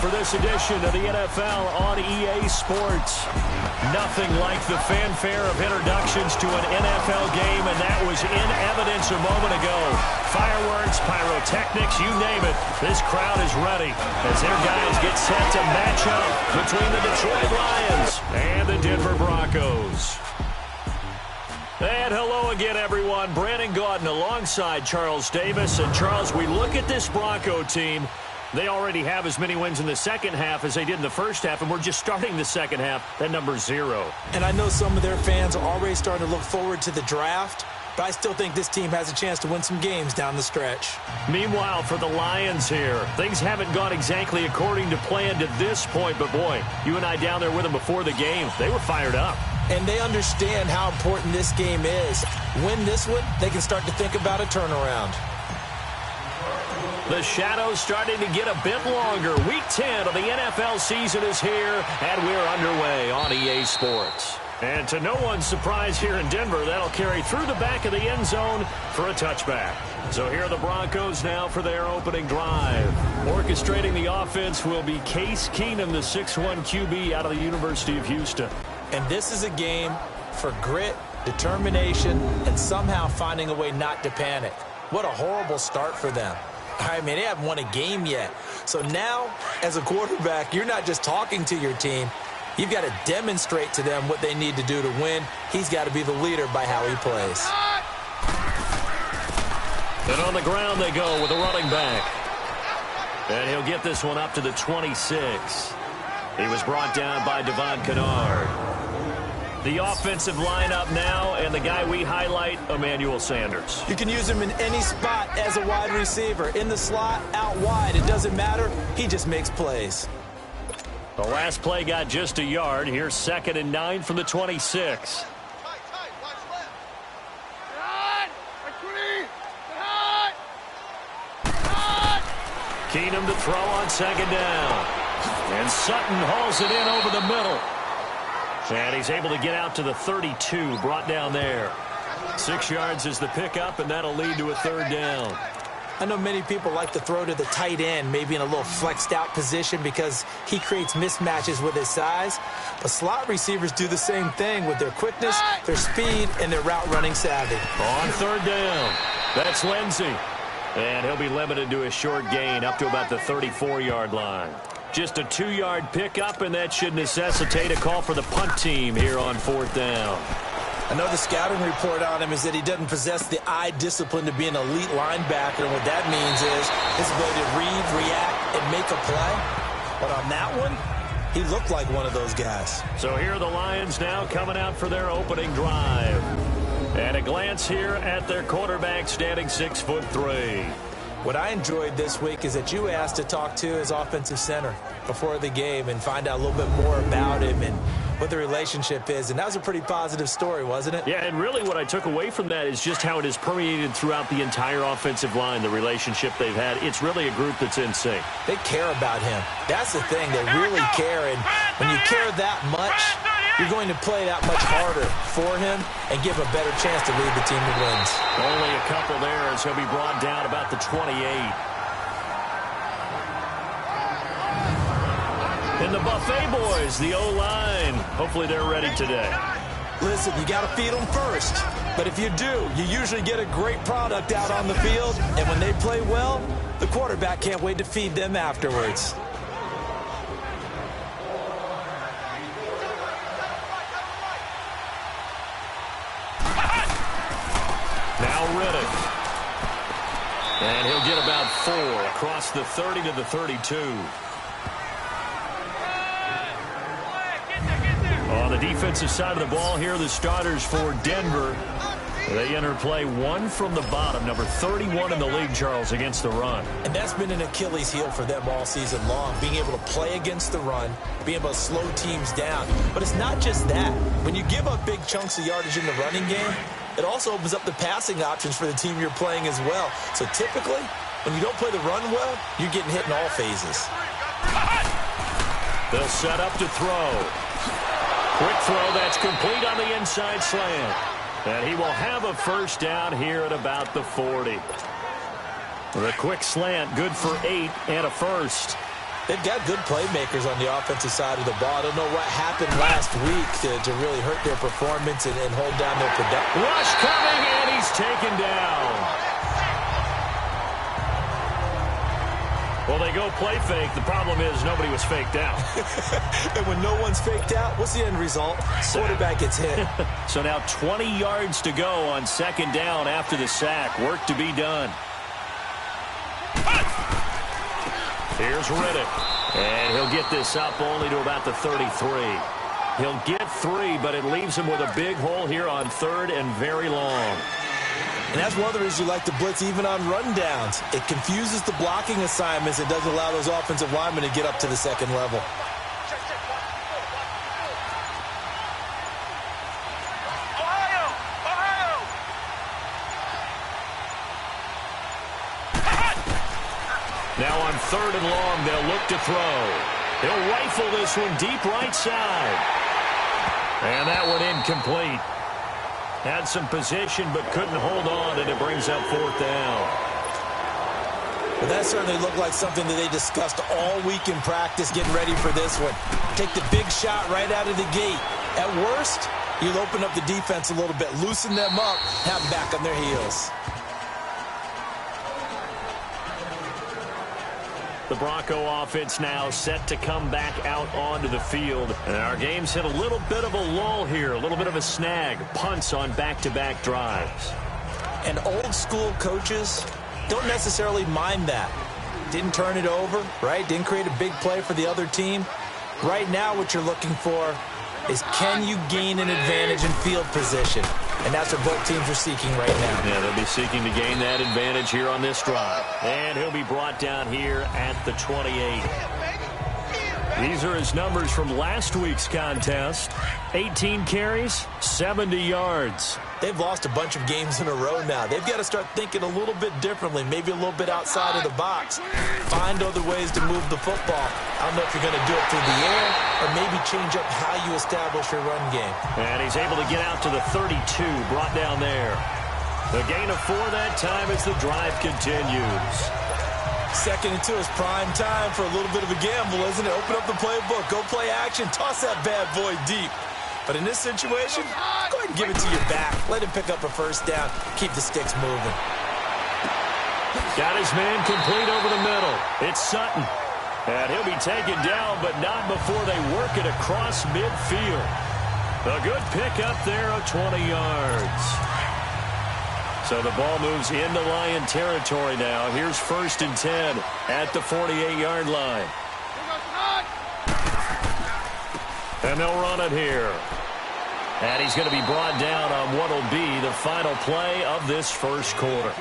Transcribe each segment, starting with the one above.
for this edition of the NFL on EA Sports. Nothing like the fanfare of introductions to an NFL game, and that was in evidence a moment ago. Fireworks, pyrotechnics, you name it. This crowd is ready as their guys get set to match up between the Detroit Lions and the Denver Broncos. And hello again, everyone. Brandon Gaudin alongside Charles Davis. And, Charles, we look at this Bronco team. They already have as many wins in the second half as they did in the first half, and we're just starting the second half at number 0. And I know some of their fans are already starting to look forward to the draft, but I still think this team has a chance to win some games down the stretch. Meanwhile, for the Lions here, things haven't gone exactly according to plan to this point, but boy, you and I down there with them before the game, they were fired up. And they understand how important this game is. Win this one, they can start to think about a turnaround. The shadows starting to get a bit longer. Week 10 of the NFL season is here, and we're underway on EA Sports. And to no one's surprise here in Denver, that'll carry through the back of the end zone for a touchback. So here are the Broncos now for their opening drive. Orchestrating the offense will be Case Keenum, the 6'1 QB out of the University of Houston. And this is a game for grit, determination, and somehow finding a way not to panic. What a horrible start for them. I mean, they haven't won a game yet. So now, as a quarterback, you're not just talking to your team. You've got to demonstrate to them what they need to do to win. He's got to be the leader by how he plays. And on the ground they go with a running back. And he'll get this one up to the 26. He was brought down by Devon Kennard. The offensive lineup now, and the guy we highlight, Emmanuel Sanders. You can use him in any spot as a wide receiver. In the slot, out wide, it doesn't matter. He just makes plays. The last play got just a yard. Here's 2nd and 9 from the 26. Keenum to throw on 2nd down. And Sutton hauls it in over the middle. And he's able to get out to the 32, brought down there. 6 yards is the pickup, and that'll lead to a 3rd down. I know many people like to throw to the tight end, maybe in a little flexed out position because he creates mismatches with his size. But slot receivers do the same thing with their quickness, their speed, and their route running savvy. On 3rd down, that's Lindsey. And he'll be limited to a short gain up to about the 34-yard line. Just a 2-yard pickup, and that should necessitate a call for the punt team here on 4th down. I know the scouting report on him is that he doesn't possess the eye discipline to be an elite linebacker, and what that means is his ability to read, react, and make a play. But on that one, he looked like one of those guys. So here are the Lions now coming out for their opening drive. And a glance here at their quarterback standing 6'3". What I enjoyed this week is that you asked to talk to his offensive center before the game and find out a little bit more about him and what the relationship is. And that was a pretty positive story, wasn't it? Yeah, and really what I took away from that is just how it has permeated throughout the entire offensive line, the relationship they've had. It's really a group that's in sync. They care about him. That's the thing. They really care. And when you care that much, you're going to play that much harder for him and give a better chance to lead the team to wins. Only a couple there as he'll be brought down about the 28. And the Buffet boys, the O-line. Hopefully they're ready today. Listen, you got to feed them first. But if you do, you usually get a great product out on the field. And when they play well, the quarterback can't wait to feed them afterwards. Now Riddick. And he'll get about 4 across the 30 to the 32. On the defensive side of the ball here, the starters for Denver. They enter play 1 from the bottom, number 31 in the league, Charles, against the run. And that's been an Achilles heel for them all season long, being able to play against the run, being able to slow teams down. But it's not just that. When you give up big chunks of yardage in the running game, it also opens up the passing options for the team you're playing as well. So typically, when you don't play the run well, you're getting hit in all phases. They'll set up to throw. Quick throw that's complete on the inside slant. And he will have a first down here at about the 40. The quick slant, good for 8 and a first. They've got good playmakers on the offensive side of the ball. I don't know what happened last week to really hurt their performance and hold down their production. Rush coming, and he's taken down. Well, they go play fake. The problem is nobody was faked out. And when no one's faked out, what's the end result? Quarterback gets hit. So now 20 yards to go on second down after the sack. Work to be done. Here's Riddick. And he'll get this up only to about the 33. He'll get 3, but it leaves him with a big hole here on third and very long. And that's one of the reasons you like to blitz even on rundowns. It confuses the blocking assignments. It doesn't allow those offensive linemen to get up to the second level. Now on third and long, they'll look to throw. He'll rifle this one deep right side. And that one incomplete. Had some position but couldn't hold on, and it brings up fourth down. Well, that certainly looked like something that they discussed all week in practice getting ready for this one. Take the big shot right out of the gate. At worst, you'll open up the defense a little bit, loosen them up, have them back on their heels. The Bronco offense now set to come back out onto the field. And our game's hit a little bit of a lull here, a little bit of a snag. Punts on back-to-back drives. And old-school coaches don't necessarily mind that. Didn't turn it over, right? Didn't create a big play for the other team. Right now what you're looking for is, can you gain an advantage in field position? And that's what both teams are seeking right now. Yeah, they'll be seeking to gain that advantage here on this drive. And he'll be brought down here at the 28. These are his numbers from last week's contest. 18 carries, 70 yards. They've lost a bunch of games in a row now. They've got to start thinking a little bit differently, maybe a little bit outside of the box. Find other ways to move the football. I don't know if you're going to do it through the air or maybe change up how you establish your run game. And he's able to get out to the 32, brought down there. The gain of 4 that time as the drive continues. 2nd and 2 is prime time for a little bit of a gamble, isn't it? Open up the playbook, go play action, toss that bad boy deep. But in this situation, go ahead and give it to your back. Let him pick up a first down. Keep the sticks moving. Got his man complete over the middle. It's Sutton. And he'll be taken down, but not before they work it across midfield. A good pick up there of 20 yards. So the ball moves into Lion territory now. Here's 1st and 10 at the 48-yard line. And they'll run it here. And he's going to be brought down on what will be the final play of this first quarter.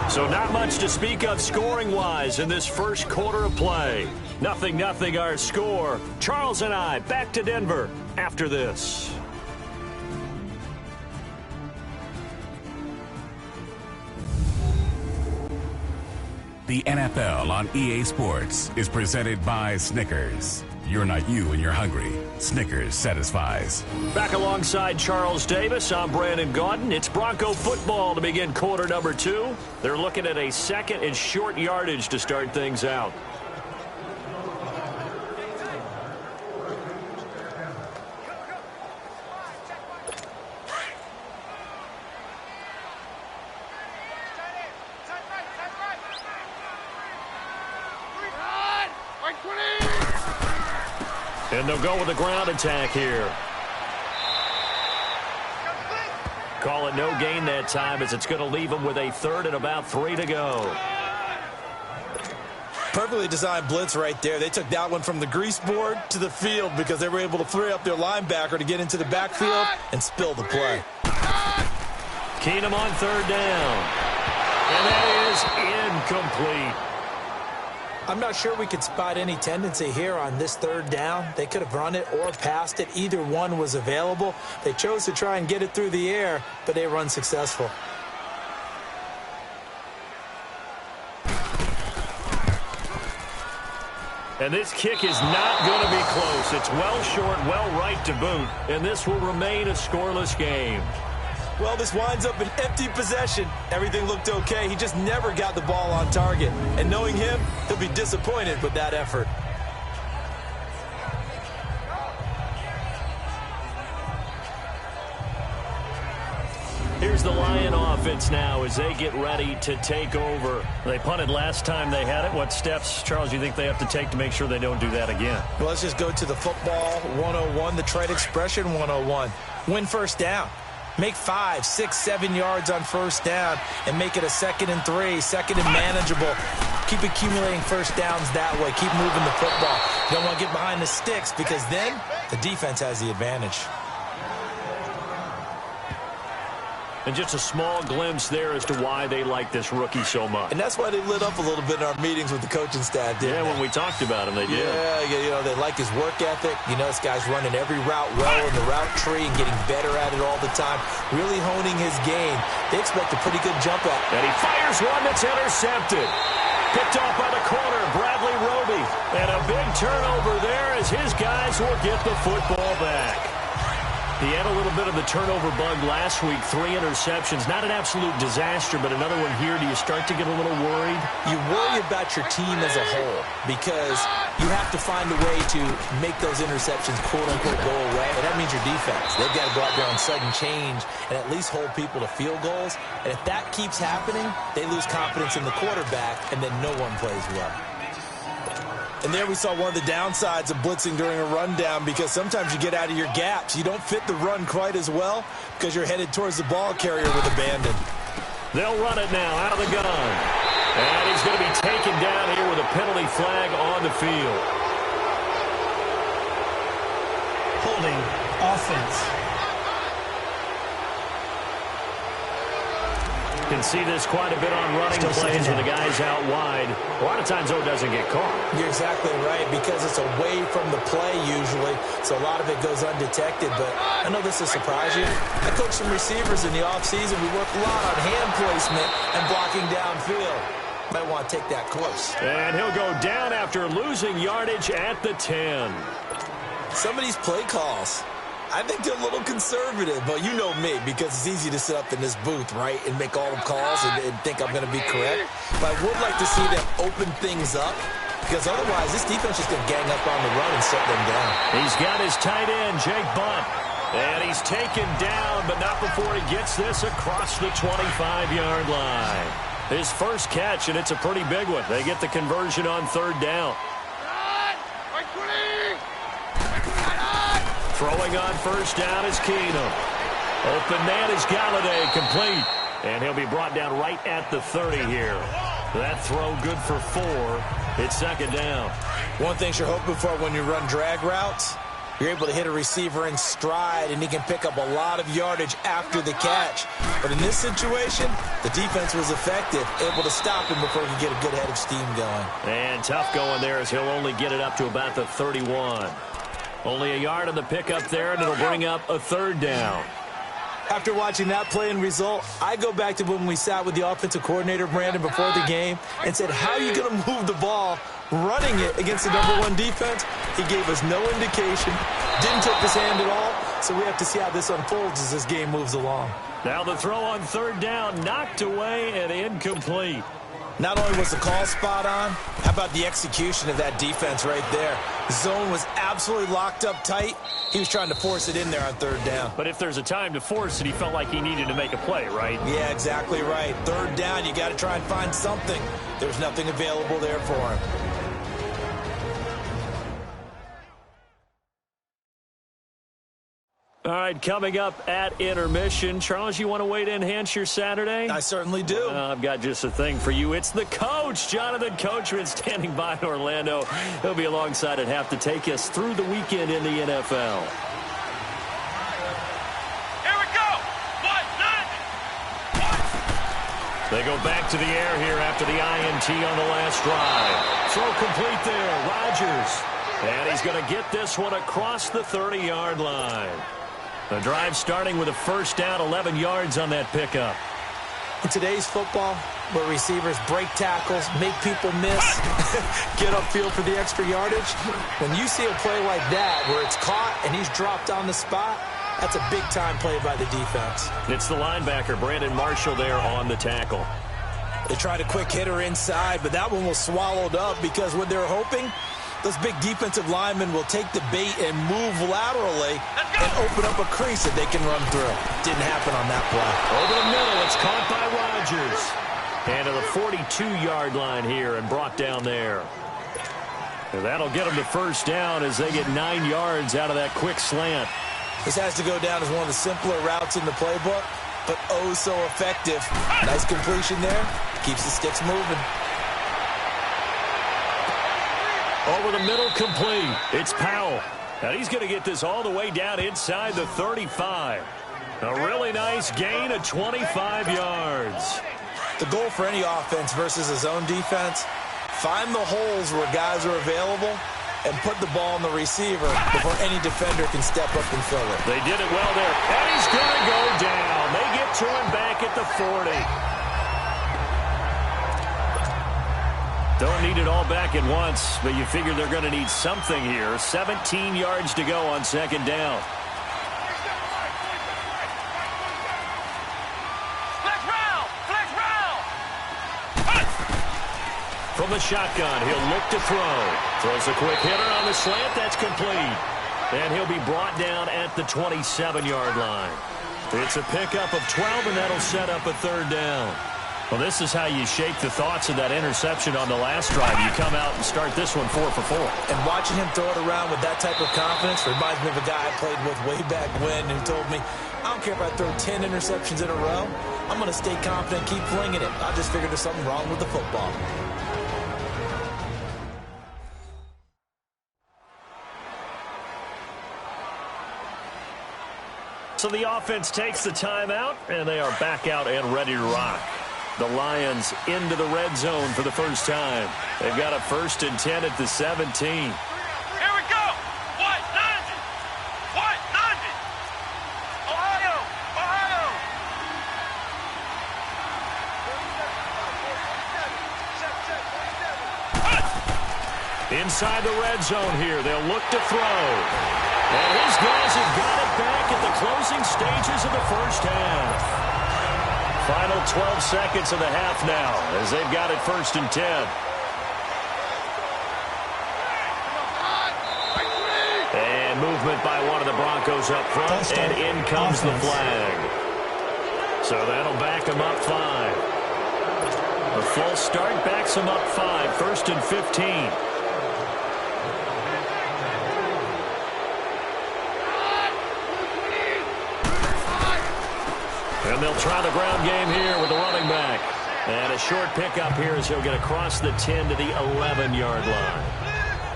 So not much to speak of scoring-wise in this first quarter of play. 0-0 our score. Charles and I back to Denver after this. The NFL on EA Sports is presented by Snickers. You're not you when you're hungry. Snickers satisfies. Back alongside Charles Davis, I'm Brandon Gaudin. It's Bronco football to begin quarter number 2. They're looking at a 2nd and short yardage to start things out. And they'll go with a ground attack here. Call it no gain that time as it's going to leave them with a 3rd and about 3 to go. Perfectly designed blitz right there. They took that one from the grease board to the field because they were able to free up their linebacker to get into the backfield and spill the play. Keenum on 3rd down. And that is incomplete. I'm not sure we could spot any tendency here on this 3rd down. They could have run it or passed it. Either one was available. They chose to try and get it through the air, but they were unsuccessful. And this kick is not going to be close. It's well short, well right to boot. And this will remain a scoreless game. Well, this winds up an empty possession. Everything looked okay. He just never got the ball on target. And knowing him, he'll be disappointed with that effort. Here's the Lion offense now as they get ready to take over. They punted last time they had it. What steps, Charles, do you think they have to take to make sure they don't do that again? Well, let's just go to the football 101, the trade expression 101. Win first down. Make 5, 6, 7 yards on first down and make it a 2nd and 3, 2nd and manageable. Keep accumulating first downs that way. Keep moving the football. You don't want to get behind the sticks because then the defense has the advantage. And just a small glimpse there as to why they like this rookie so much. And that's why they lit up a little bit in our meetings with the coaching staff, didn't they? When we talked about him, they did. Yeah, you know, they like his work ethic. You know, this guy's running every route well in the route tree and getting better at it all the time, really honing his game. They expect a pretty good jump at. And he fires one that's intercepted. Picked off by the corner, Bradley Roby. And a big turnover there as his guys will get the football back. He had a little bit of the turnover bug last week, 3 interceptions. Not an absolute disaster, but another one here. Do you start to get a little worried? You worry about your team as a whole because you have to find a way to make those interceptions, quote-unquote, go away. And that means your defense. They've got to go out there on sudden change and at least hold people to field goals. And if that keeps happening, they lose confidence in the quarterback, and then no one plays well. And there we saw one of the downsides of blitzing during a rundown because sometimes you get out of your gaps. You don't fit the run quite as well because you're headed towards the ball carrier with abandon. They'll run it now out of the gun. And he's going to be taken down here with a penalty flag on the field. Holding offense. Can see this quite a bit on running plays with the guys out wide. A lot of times, though, it doesn't get caught. You're exactly right because it's away from the play usually, so a lot of it goes undetected. But I know this will surprise you. I coach some receivers in the offseason. We work a lot on hand placement and blocking downfield. Might want to take that course. And he'll go down after losing yardage at the 10. Some of these play calls, I think they're a little conservative, but you know me because it's easy to sit up in this booth, right, and make all the calls and think I'm going to be correct. But I would like to see them open things up because otherwise this defense is going to gang up on the run and shut them down. He's got his tight end, Jake Bunt, and he's taken down, but not before he gets this across the 25-yard line. His first catch, and it's a pretty big one. They get the conversion on 3rd down. Throwing on 1st down is Keenum. Open man is Galladay, complete. And he'll be brought down right at the 30 here. That throw good for 4. It's 2nd down. One thing you're hoping for when you run drag routes, you're able to hit a receiver in stride, and he can pick up a lot of yardage after the catch. But in this situation, the defense was effective, able to stop him before he could get a good head of steam going. And tough going there as he'll only get it up to about the 31. Only a yard on the pickup there, and it'll bring up a 3rd down. After watching that play and result, I go back to when we sat with the offensive coordinator, Brandon, before the game and said, how are you going to move the ball running it against the #1 defense? He gave us no indication, didn't tip his hand at all, so we have to see how this unfolds as this game moves along. Now the throw on 3rd down, knocked away and incomplete. Not only was the call spot on, how about the execution of that defense right there? The zone was absolutely locked up tight. He was trying to force it in there on 3rd down. But if there's a time to force it, he felt like he needed to make a play, right? Yeah, exactly right. 3rd down, you got to try and find something. There's nothing available there for him. All right, coming up at intermission. Charles, you want to wait to enhance your Saturday? I certainly do. I've got just a thing for you. It's the coach, Jonathan Coachman, standing by in Orlando. He'll be alongside at half to take us through the weekend in the NFL. Here we go. They go back to the air here after the INT on the last drive. Throw complete there, Rodgers. And he's going to get this one across the 30-yard line. The drive starting with a 1st down, 11 yards on that pickup. In today's football, where receivers break tackles, make people miss, get upfield for the extra yardage, when you see a play like that where it's caught and he's dropped on the spot, That's a big-time play by the defense. It's the linebacker, Brandon Marshall, there on the tackle. They tried a quick hitter inside, but that one was swallowed up because what they're hoping, those big defensive linemen will take the bait and move laterally and open up a crease that they can run through. Didn't happen on that play. Over the middle, it's caught by Rodgers. And to the 42-yard line here and brought down there. And that'll get them to first down as they get 9 yards out of that quick slant. This has to go down as one of the simpler routes in the playbook, but oh so effective. Nice completion there. Keeps the sticks moving. Over the middle, complete. It's Powell. Now he's going to get this all the way down inside the 35. A really nice gain of 25 yards. The goal for any offense versus a zone defense, find the holes where guys are available and put the ball on the receiver before any defender can step up and fill it. They did it well there. And he's going to go down. They get to him back at the 40. Don't need it all back at once, but you figure they're going to need something here. 17 yards to go on second down. From the shotgun, he'll look to throw. Throws a quick hitter on the slant. That's complete. And he'll be brought down at the 27-yard line. It's a pickup of 12, and that'll set up a third down. Well, this is how you shake the thoughts of that interception on the last drive. You come out and start this one 4 for 4. And watching him throw it around with that type of confidence reminds me of a guy I played with way back when who told me, I don't care if I throw 10 interceptions in a row. I'm going to stay confident, keep flinging it. I just figured there's something wrong with the football. So the offense takes the timeout, and they are back out and ready to rock. The Lions into the red zone for the first time. They've got a 1st and 10 at the 17. Here we go. What? 90. What? 90. Ohio. Ohio. Inside the red zone here. They'll look to throw. And his guys have got it back at the closing stages of the first half. Final 12 seconds of the half now as they've got it 1st and 10. And movement by one of the Broncos up front, and in comes the flag. So that'll back them up 5. The full start backs them up 5, 1st and 15. And they'll try the ground game here with the running back. And a short pickup here as he'll get across the 10 to the 11-yard line.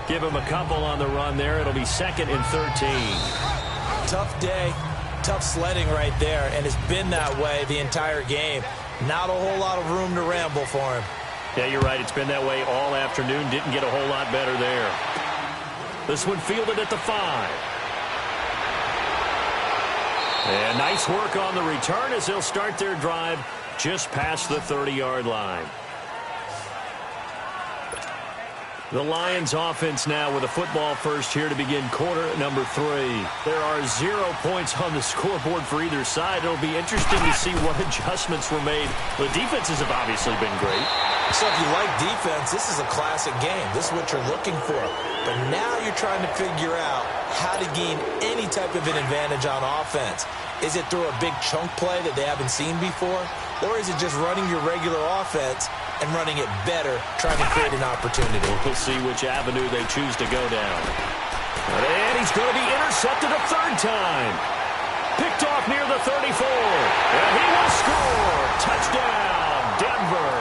Give him a couple on the run there. It'll be 2nd and 13. Tough day, tough sledding right there, and it's been that way the entire game. Not a whole lot of room to ramble for him. Yeah, you're right. It's been that way all afternoon. Didn't get a whole lot better there. This one fielded at the 5. And nice work on the return as they'll start their drive just past the 30-yard line. The Lions offense now with a football first here to begin quarter number 3. There are 0 points on the scoreboard for either side. It'll be interesting to see what adjustments were made. The defenses have obviously been great. So if you like defense, this is a classic game. This is what you're looking for. But now you're trying to figure out how to gain any type of an advantage on offense. Is it through a big chunk play that they haven't seen before? Or is it just running your regular offense and running it better, trying to create an opportunity? We'll see which avenue they choose to go down. And he's going to be intercepted a 3rd time. Picked off near the 34. And he will score. Touchdown, Denver.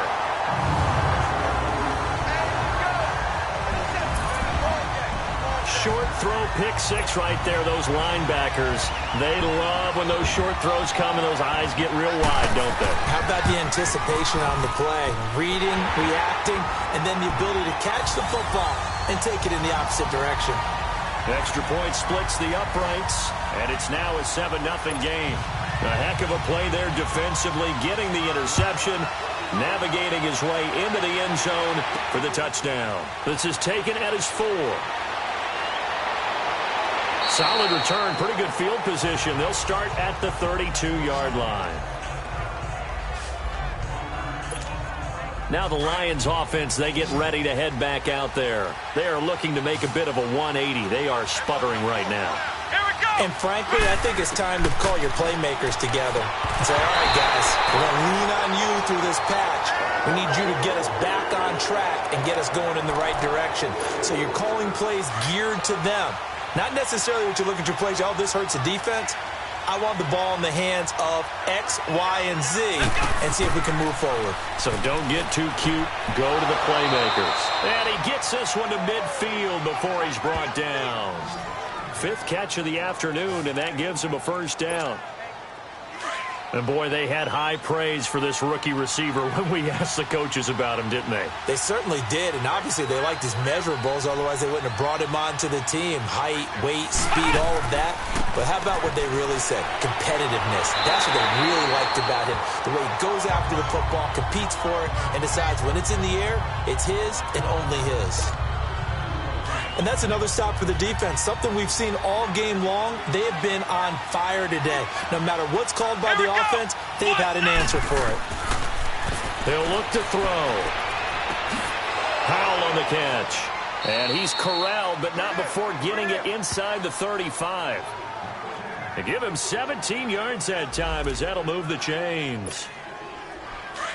Short throw, pick 6 right there. Those linebackers, they love when those short throws come and those eyes get real wide, don't they? How about the anticipation on the play? Reading, reacting, and then the ability to catch the football and take it in the opposite direction. Extra point splits the uprights, and it's now a 7-0 game. A heck of a play there defensively, getting the interception, navigating his way into the end zone for the touchdown. This is taken at his 4. Solid return, pretty good field position. They'll start at the 32-yard line. Now the Lions offense, they get ready to head back out there. They are looking to make a bit of a 180. They are sputtering right now. Here we go. And frankly, I think it's time to call your playmakers together and say, all right, guys, we're going to lean on you through this patch. We need you to get us back on track and get us going in the right direction. So you're calling plays geared to them. Not necessarily what you look at your plays, oh, this hurts the defense. I want the ball in the hands of X, Y, and Z and see if we can move forward. So don't get too cute. Go to the playmakers. And he gets this one to midfield before he's brought down. 5th catch of the afternoon, and that gives him a first down. And, boy, they had high praise for this rookie receiver when we asked the coaches about him, didn't they? They certainly did, and obviously they liked his measurables. Otherwise, they wouldn't have brought him onto the team. Height, weight, speed, all of that. But how about what they really said? Competitiveness. That's what they really liked about him. The way he goes after the football, competes for it, and decides when it's in the air, it's his and only his. And that's another stop for the defense. Something we've seen all game long. They have been on fire today. No matter what's called by the offense, they've had an answer for it. They'll look to throw. Powell on the catch. And he's corralled, but not before getting it inside the 35. They give him 17 yards that time as that'll move the chains.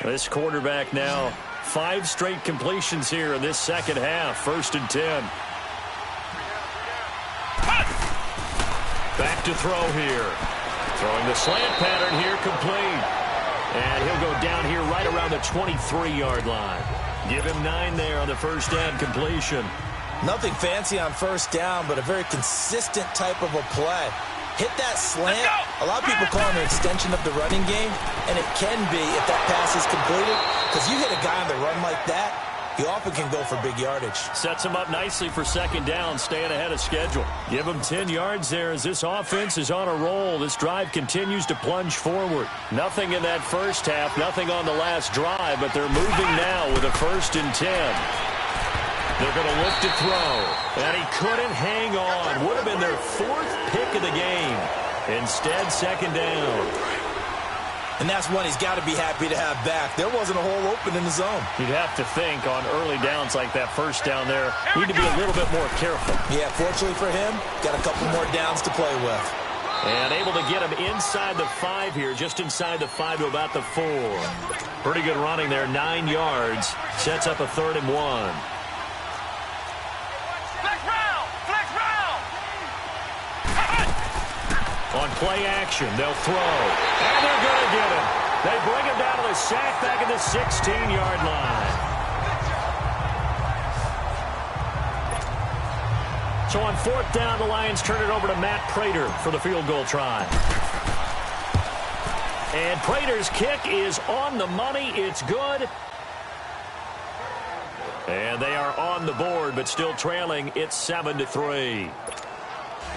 This quarterback now, 5 straight completions here in this second half. 1st and 10. Back to throw here. Throwing the slant pattern here complete. And he'll go down here right around the 23-yard line. Give him 9 there on the first down completion. Nothing fancy on first down, but a very consistent type of a play. Hit that slant. A lot of people call it an extension of the running game, and it can be if that pass is completed, because you hit a guy on the run like that, he often can go for big yardage. Sets him up nicely for second down, staying ahead of schedule. Give him 10 yards there as this offense is on a roll. This drive continues to plunge forward. Nothing in that first half, nothing on the last drive, but they're moving now with a 1st and 10. They're going to look to throw, and he couldn't hang on. Would have been their 4th pick of the game. Instead, second down. And that's one he's got to be happy to have back. There wasn't a hole open in the zone. You'd have to think on early downs like that first down there, need to be a little bit more careful. Yeah, fortunately for him, got a couple more downs to play with. And able to get him inside the 5 here, just inside the 5 to about the 4. Pretty good running there, 9 yards. Sets up a 3rd and 1. Flex round! Flex round! On play action, they'll throw. And they're going to get him. They bring him down to the sack back at the 16-yard line. So on 4th down, the Lions turn it over to Matt Prater for the field goal try. And Prater's kick is on the money. It's good. And they are on the board, but still trailing. It's 7-3.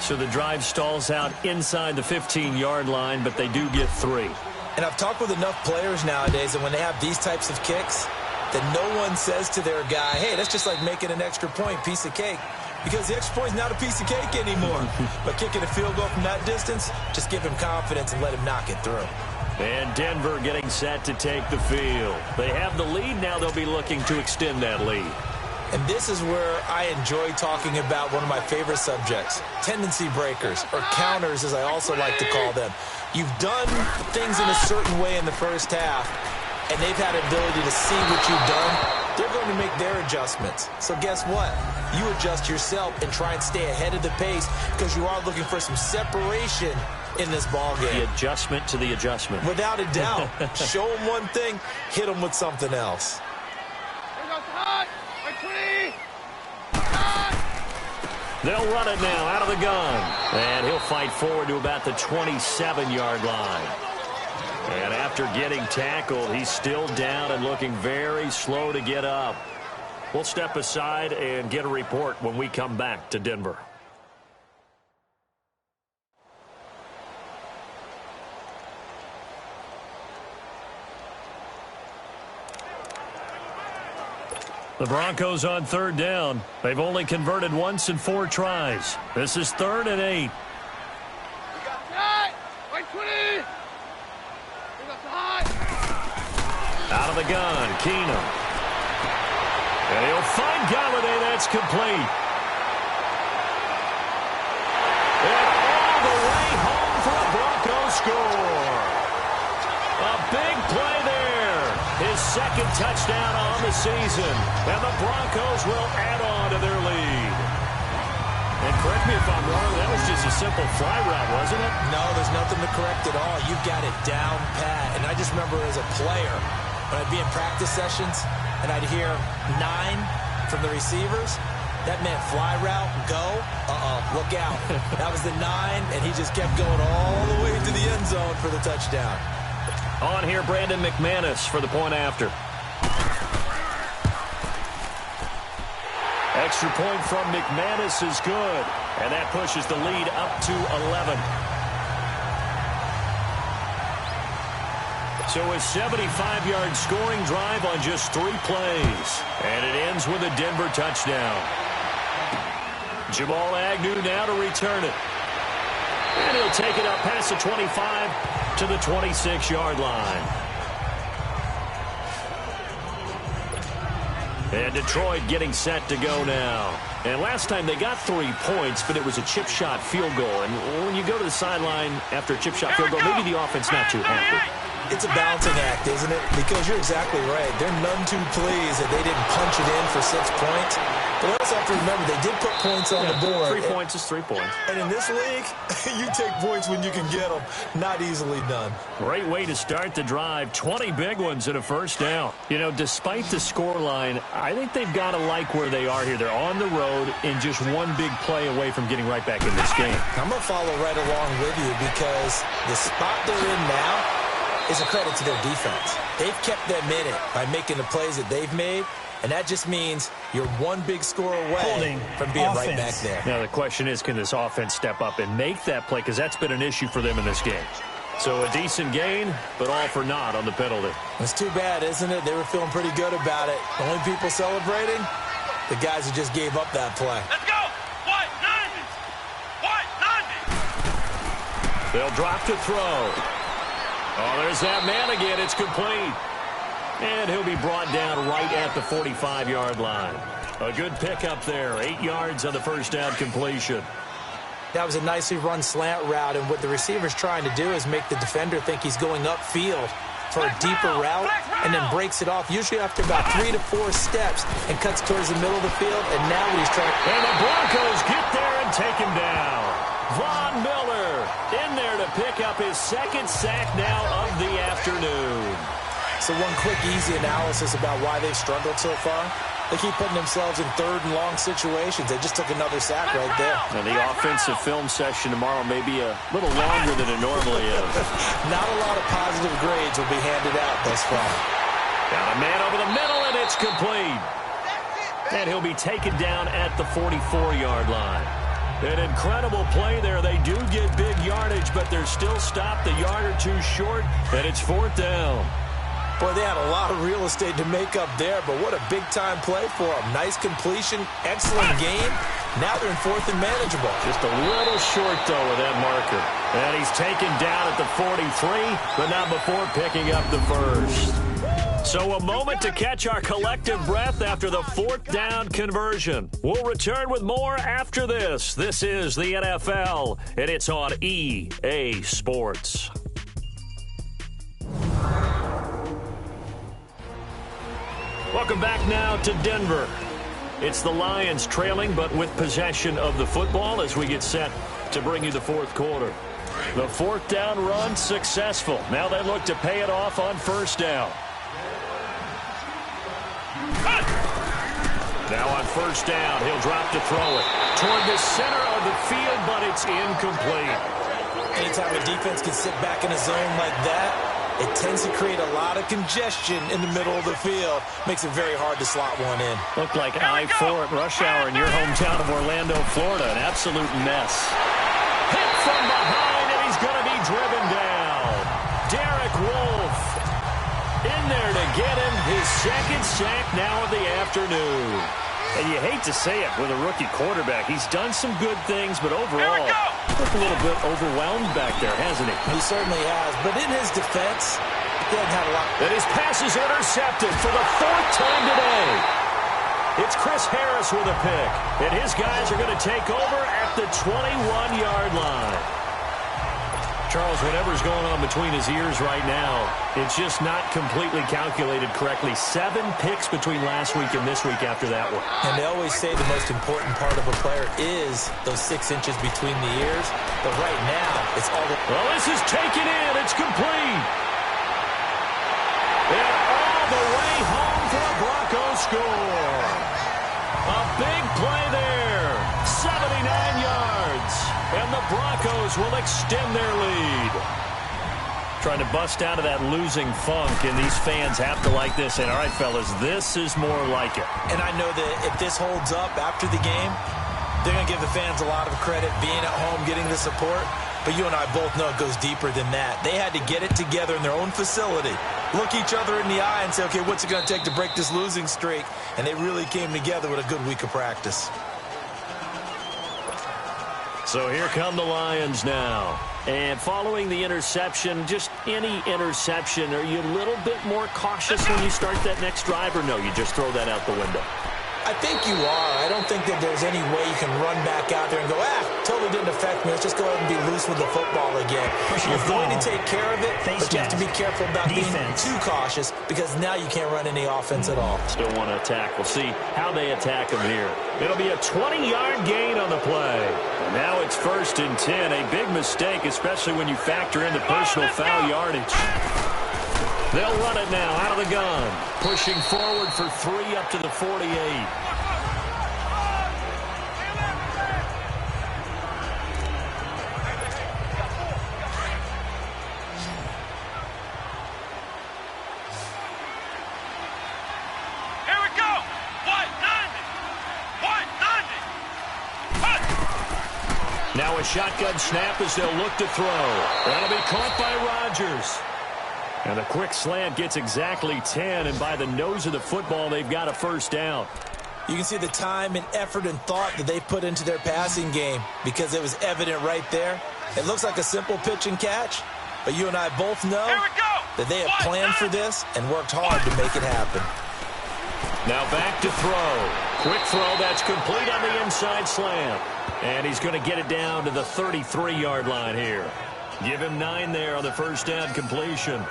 So the drive stalls out inside the 15-yard line, but they do get 3. And I've talked with enough players nowadays, and when they have these types of kicks, that no one says to their guy, hey, that's just like making an extra point, piece of cake. Because the extra point's not a piece of cake anymore. But kicking a field goal from that distance, just give him confidence and let him knock it through. And Denver getting set to take the field. They have the lead now. They'll be looking to extend that lead. And this is where I enjoy talking about one of my favorite subjects, tendency breakers, or counters as I also like to call them. You've done things in a certain way in the first half, and they've had an ability to see what you've done. They're going to make their adjustments. So guess what? You adjust yourself and try and stay ahead of the pace because you are looking for some separation in this ball game. The adjustment to the adjustment. Without a doubt. Show them one thing, hit them with something else. They'll run it now out of the gun. And he'll fight forward to about the 27-yard line. And after getting tackled, he's still down and looking very slow to get up. We'll step aside and get a report when we come back to Denver. The Broncos on third down. They've only converted once in 4 tries. This is 3rd and 8. Out of the gun, Keenum. And he'll find Galladay. That's complete. And all the way home for a Broncos score. A big play there. His 2nd touchdown on the season. And the Broncos will add on to their lead. And correct me if I'm wrong, that was just a simple fly route, wasn't it? No, there's nothing to correct at all. You've got it down pat. And I just remember as a player, when I'd be in practice sessions and I'd hear 9 from the receivers, that meant fly route, go, look out. That was the 9, and he just kept going all the way to the end zone for the touchdown. On here, Brandon McManus for the point after. Extra point from McManus is good, and that pushes the lead up to 11. So a 75-yard scoring drive on just 3 plays, and it ends with a Denver touchdown. Jamal Agnew now to return it. And he'll take it up past the 25 to the 26-yard line. And Detroit getting set to go now. And last time they got 3 points, but it was a chip shot field goal. And when you go to the sideline after a chip shot field goal, maybe the offense not too happy. It's a balancing act, isn't it? Because you're exactly right. They're none too pleased that they didn't punch it in for 6 points. But we also have to remember they did put points on the board. 3 points is 3 points. And in this league, you take points when you can get them. Not easily done. Great way to start the drive. 20 big ones and a first down. You know, despite the scoreline, I think they've got to like where they are here. They're on the road and just one big play away from getting right back in this game. I'm going to follow right along with you because the spot they're in now is a credit to their defense. They've kept them in it by making the plays that they've made, and that just means you're one big score away from being right back there. Now the question is, can this offense step up and make that play? Because that's been an issue for them in this game. So a decent gain, but all for naught on the penalty. It's too bad, isn't it? They were feeling pretty good about it. The only people celebrating, the guys who just gave up that play. Let's go! White 90s! White 90s! They'll drop to throw. Oh, there's that man again. It's complete. And he'll be brought down right at the 45-yard line. A good pickup there. 8 yards on the first down completion. That was a nicely run slant route, and what the receiver's trying to do is make the defender think he's going upfield for a deeper route and then breaks it off, usually after about 3 to 4 steps, and cuts towards the middle of the field, and now he's trying to... And the Broncos get there and take him down. Von Miller in there to pick up his 2nd sack now of the afternoon. So one quick, easy analysis about why they've struggled so far. They keep putting themselves in 3rd and long situations. They just took another sack right there. And the offensive film session tomorrow may be a little longer than it normally is. Not a lot of positive grades will be handed out thus far. Got a man over the middle, and it's complete. And he'll be taken down at the 44-yard line. An incredible play there. They do get big yardage, but they're still stopped a yard or 2 short, and it's 4th down. Boy, they had a lot of real estate to make up there, but what a big-time play for them. Nice completion, excellent game. Now they're in 4th and manageable. Just a little short, though, with that marker. And he's taken down at the 43, but not before picking up the first. So a moment to catch our collective breath after the 4th down conversion. We'll return with more after this. This is the NFL, and it's on EA Sports. Welcome back now to Denver. It's the Lions trailing, but with possession of the football as we get set to bring you the 4th quarter. The 4th down run successful. Now they look to pay it off on 1st down. Now on 1st down, he'll drop to throw it toward the center of the field, but it's incomplete. Anytime a defense can sit back in a zone like that, it tends to create a lot of congestion in the middle of the field. Makes it very hard to slot one in. Looked like I-4 at rush hour in your hometown of Orlando, Florida. An absolute mess. Hit from behind, and he's going to be driven down. Derek Wolfe in in there to get him. His second sack now of the afternoon. And you hate to say it with a rookie quarterback. He's done some good things, but overall, looked a little bit overwhelmed back there, hasn't he? He certainly has. But in his defense, he hasn't had a lot. And his pass is intercepted for the fourth time today. It's Chris Harris with a pick. And his guys are going to take over at the 21-yard line. Charles, whatever's going on between his ears right now, it's just not completely calculated correctly. 7 picks between last week and this week after that one. And they always say the most important part of a player is those 6 inches between the ears. But right now, it's all the... Well, this is taken in. It's complete. And all the way home for a Broncos score. A big play there. 79 yards. And the Broncos will extend their lead. Trying to bust out of that losing funk, and these fans have to like this. And, all right, fellas, this is more like it. And I know that if this holds up after the game, they're going to give the fans a lot of credit being at home, getting the support. But you and I both know it goes deeper than that. They had to get it together in their own facility, look each other in the eye and say, okay, what's it going to take to break this losing streak? And they really came together with a good week of practice. So here come the Lions now. And following the interception, just any interception, are you a little bit more cautious when you start that next drive, or no, you just throw that out the window? I think you are. I don't think that there's any way you can run back out there and go, totally didn't affect me. Let's just go ahead and be loose with the football again. You're going to take care of it, but you have to be careful about being too cautious because now you can't run any offense at all. Still want to attack. We'll see how they attack them here. It'll be a 20-yard gain on the play. And now it's 1st and 10. A big mistake, especially when you factor in the personal foul yardage. They'll run it now out of the gun. Pushing forward for 3 up to the 48. Here we go. 190. 190. Now a shotgun snap as they'll look to throw. That'll be caught by Rodgers. And a quick slant gets exactly 10, and by the nose of the football, they've got a first down. You can see the time and effort and thought that they put into their passing game because it was evident right there. It looks like a simple pitch and catch, but you and I both know that they have planned for this and worked hard to make it happen. Now back to throw. Quick throw, that's complete on the inside slant. And he's going to get it down to the 33-yard line here. Give him 9 there on the first down completion.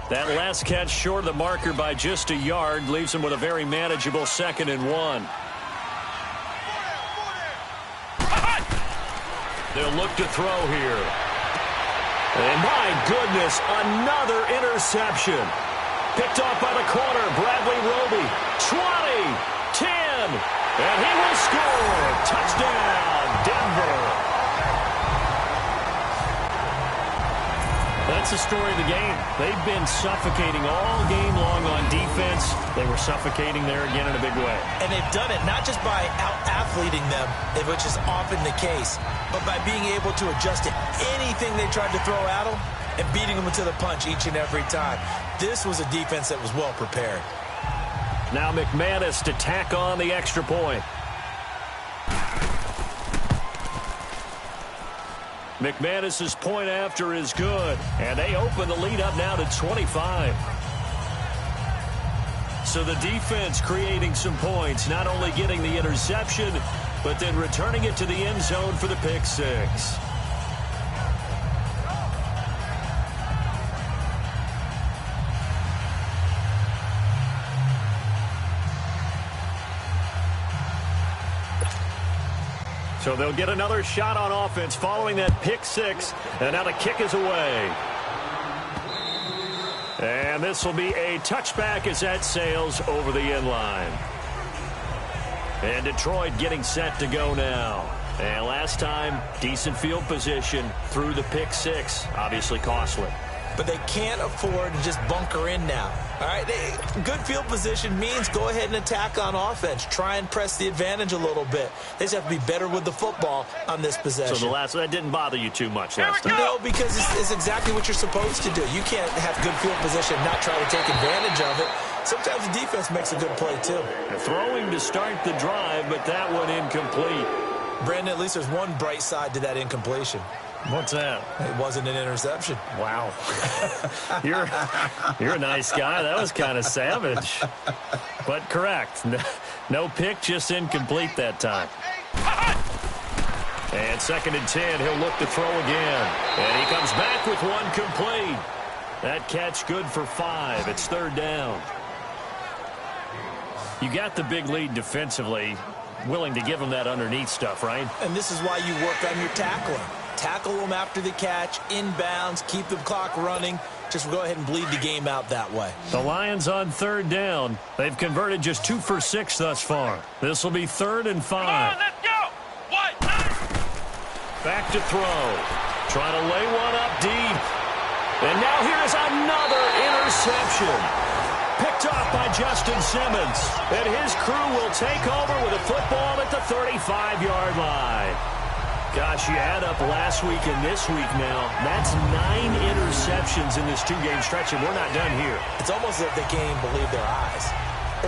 That last catch short of the marker by just a yard leaves him with a very manageable 2nd and 1. They'll look to throw here. And my goodness, another interception. Picked off by the corner, Bradley Roby. 20, 10, and he will score. Touchdown, Denver. That's the story of the game. They've been suffocating all game long on defense. They were suffocating there again in a big way. And they've done it not just by out-athleting them, which is often the case, but by being able to adjust to anything they tried to throw at them and beating them to the punch each and every time. This was a defense that was well prepared. Now McManus to tack on the extra point. McManus's point after is good, and they open the lead up now to 25. So the defense creating some points, not only getting the interception, but then returning it to the end zone for the pick six. So they'll get another shot on offense following that pick six. And now the kick is away. And this will be a touchback as that sails over the end line. And Detroit getting set to go now. And last time, decent field position through the pick six. Obviously costly. but they can't afford to just bunker in now. All right, good field position means go ahead and attack on offense. Try and press the advantage a little bit. They just have to be better with the football on this possession. So that didn't bother you too much last time? No, because it's exactly what you're supposed to do. You can't have good field position and not try to take advantage of it. Sometimes the defense makes a good play, too. Throwing to start the drive, but that one incomplete. Brandon, at least there's one bright side to that incompletion. What's that? It wasn't an interception. Wow. You're a nice guy. That was kind of savage. But correct. No pick, just incomplete that time. And 2nd and 10, he'll look to throw again. And he comes back with one complete. That catch good for 5. It's 3rd down. You got the big lead defensively. Willing to give them that underneath stuff, right? And this is why you work on your tackling. Tackle them after the catch, inbounds, keep the clock running. Just go ahead and bleed the game out that way. The Lions on 3rd down. They've converted just 2 for 6 thus far. This will be 3rd and 5. Come on, let's go. What? Back to throw. Trying to lay one up deep. And now here's another interception. Picked off by Justin Simmons. And his crew will take over with a football at the 35-yard line. Gosh, you add up last week and this week now. That's 9 interceptions in this 2-game stretch, and we're not done here. It's almost as if they can't even believe their eyes.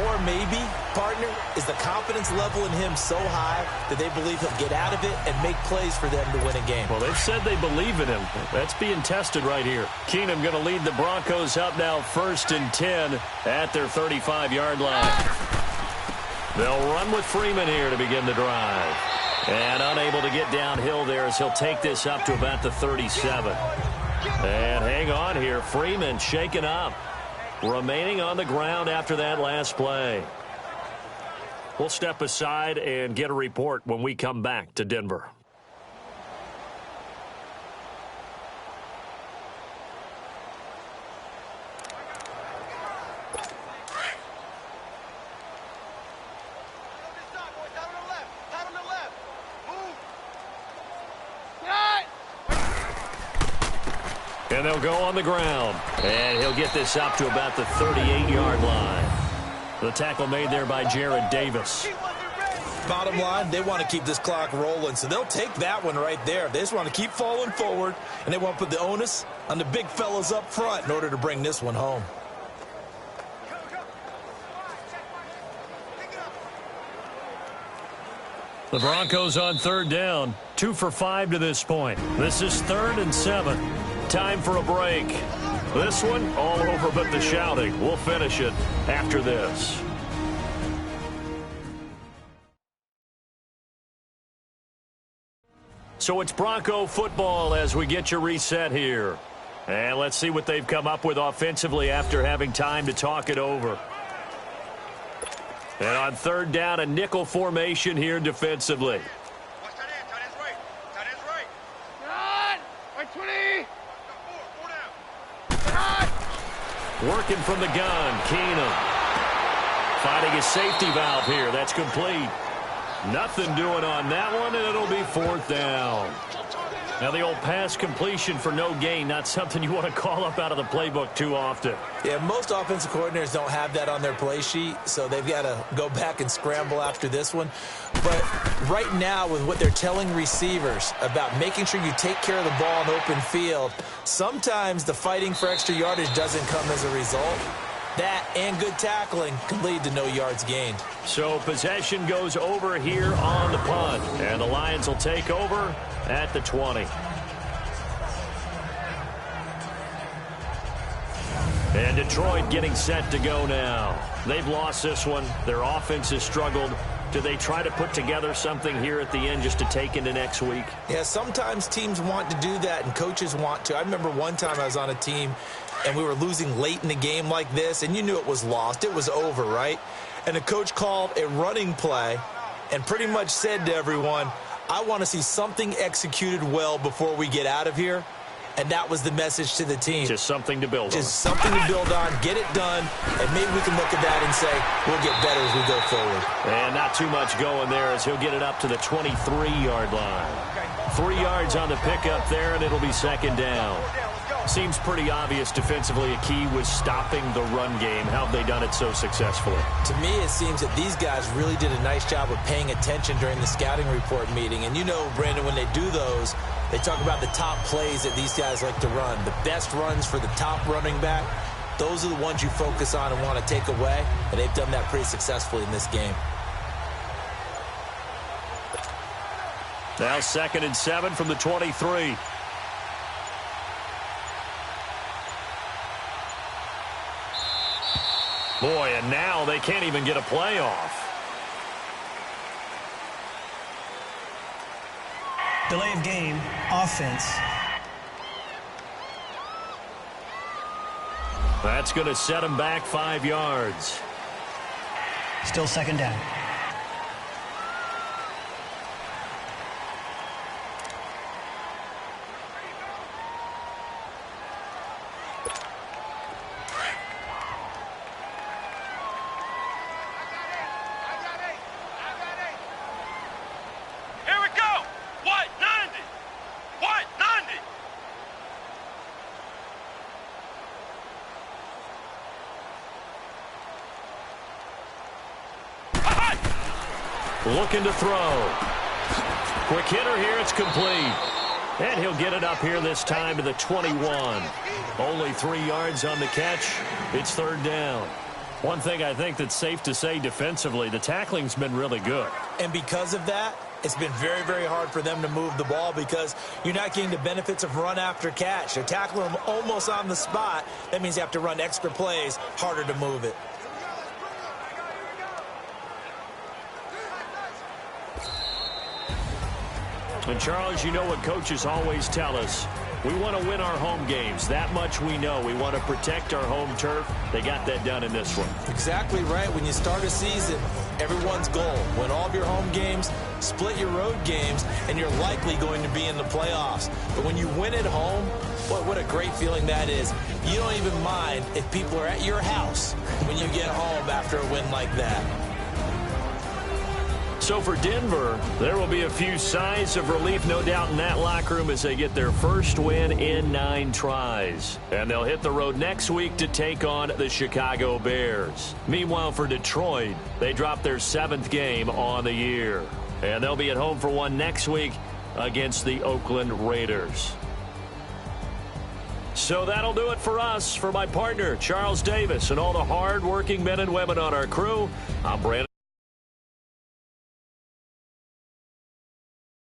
Or maybe, partner, is the confidence level in him so high that they believe he'll get out of it and make plays for them to win a game. Well, they've said they believe in him. That's being tested right here. Keenum going to lead the Broncos up now 1st and 10 at their 35-yard line. They'll run with Freeman here to begin the drive. And unable to get downhill there as he'll take this up to about the 37. And hang on here. Freeman shaken up. Remaining on the ground after that last play. We'll step aside and get a report when we come back to Denver. And they'll go on the ground. And he'll get this up to about the 38-yard line. The tackle made there by Jared Davis. Bottom line, they want to keep this clock rolling, so they'll take that one right there. They just want to keep falling forward, and they want to put the onus on the big fellas up front in order to bring this one home. The Broncos on 3rd down. 2 for 5 to this point. This is 3rd and 7. Time for a break. This one, all over but the shouting. We'll finish it after this. So it's Bronco football as we get you reset here. And let's see what they've come up with offensively after having time to talk it over. And on 3rd down, a nickel formation here defensively. Working from the gun, Keenum. Finding his safety valve here. That's complete. Nothing doing on that one, and it'll be 4th down. Now the old pass completion for no gain, not something you want to call up out of the playbook too often. Yeah, most offensive coordinators don't have that on their play sheet, so they've got to go back and scramble after this one. But right now, with what they're telling receivers about making sure you take care of the ball in open field, sometimes the fighting for extra yardage doesn't come as a result. That and good tackling can lead to no yards gained. So possession goes over here on the punt, and the Lions will take over at the 20. And Detroit getting set to go now. They've lost this one. Their offense has struggled. Do they try to put together something here at the end just to take into next week? Yeah, sometimes teams want to do that and coaches want to. I remember one time I was on a team and we were losing late in the game like this, and you knew it was lost. It was over, right? And the coach called a running play and pretty much said to everyone, I want to see something executed well before we get out of here. And that was the message to the team. Just something to build on. Just something to build on, get it done, and maybe we can look at that and say we'll get better as we go forward. And not too much going there as he'll get it up to the 23-yard line. 3 yards on the pickup there, and it'll be 2nd down. Seems pretty obvious defensively a key was stopping the run game. How have they done it so successfully? To me, it seems that these guys really did a nice job of paying attention during the scouting report meeting. And you know, Brandon, when they do those, they talk about the top plays that these guys like to run. The best runs for the top running back, those are the ones you focus on and want to take away. And they've done that pretty successfully in this game. Now 2nd and 7 from the 23. Boy, and now they can't even get a play off. Delay of game, offense. That's going to set them back 5 yards. Still 2nd down. Looking to throw. Quick hitter here. It's complete. And he'll get it up here this time to the 21. Only 3 yards on the catch. It's 3rd down. One thing I think that's safe to say defensively, the tackling's been really good. And because of that, it's been very, very hard for them to move the ball because you're not getting the benefits of run after catch. They're tackling them almost on the spot. That means you have to run extra plays, harder to move it. And, Charles, you know what coaches always tell us. We want to win our home games. That much we know. We want to protect our home turf. They got that done in this one. Exactly right. When you start a season, everyone's goal, win all of your home games, split your road games, and you're likely going to be in the playoffs. But when you win at home, boy, what a great feeling that is. You don't even mind if people are at your house when you get home after a win like that. So for Denver, there will be a few sighs of relief, no doubt, in that locker room as they get their first win in 9 tries. And they'll hit the road next week to take on the Chicago Bears. Meanwhile, for Detroit, they dropped their 7th game on the year. And they'll be at home for one next week against the Oakland Raiders. So that'll do it for us. For my partner, Charles Davis, and all the hard-working men and women on our crew, I'm Brandon.